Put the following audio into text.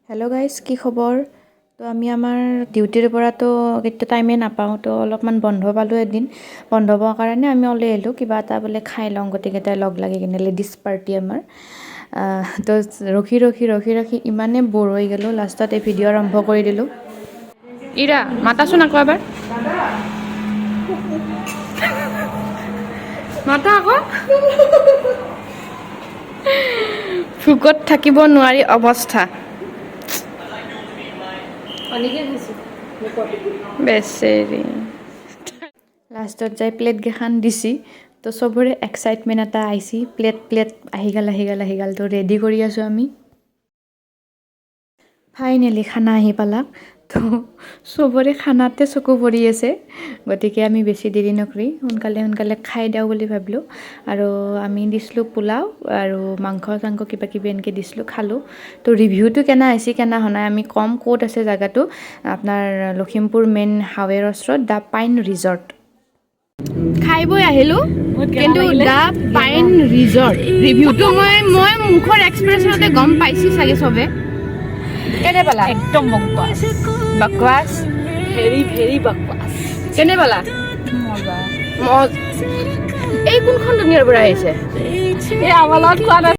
Hello' guys, কি খবৰ? তো আমি আমাৰ ডিউটিৰ পৰাতো কেতিয়া টাইমে নাপাওঁ, তো অলপমান বন্ধ পালোঁ এদিন। বন্ধ পোৱাৰ কাৰণে আমি ওলাই আহিলোঁ, কিবা এটা বোলে খাই লওঁ গোটেইকেইটাই লগ লাগি কিনে, লেডিজ পাৰ্টি আমাৰ। তো ৰখি ইমানে ব'ৰ হৈ গ'লোঁ, লাষ্টত এই ভিডিঅ' আৰম্ভ কৰি দিলোঁ। ইৰা, মাতাচোন আকৌ এবাৰ। মাতা আকৌ। ভোকত থাকিব নোৱাৰি অৱস্থা। বেচেৰি লাষ্টত যাই প্লেট কেইখন দিছি, তো চবৰে এক্সাইটমেণ্ট এটা আহিছি, প্লেট আহি গ'ল তো ৰেডি কৰি আছোঁ আমি। ফাইনেলি খানা আহি পালাক, তো চবৰে খানাতে চকু পৰি আছে। গতিকে আমি বেছি দেৰি নকৰি সোনকালে খাই দিওঁ বুলি ভাবিলোঁ। আৰু আমি দিছিলোঁ পোলাও আৰু মাংস চাংস কিবা কিবি এনেকৈ দিছিলোঁ, খালোঁ। তো ৰিভিউটো কেনে আহিছে কেনে হোৱা নাই আমি ক'ম। ক'ত আছে জেগাটো? আপোনাৰ লখিমপুৰ মেইন হাইৱেৰ ওচৰত দ্য পাইন ৰিজৰ্ট। খাই বৈ আহিলোঁ, কিন্তু দ্য পাইন ৰিজৰ্ট ৰিভিউটো মই মুখৰ এক্সপ্ৰেছনতে গম পাইছোঁ চাগে চবে। কেনে পালা? একদম বকৱাছ, ভেৰি বকৱাছ। কেনে পালা? মজা। এই কোনখন দুনিয়াৰ পৰা আহিছে? এই আমাৰ লগত খোৱা নাই।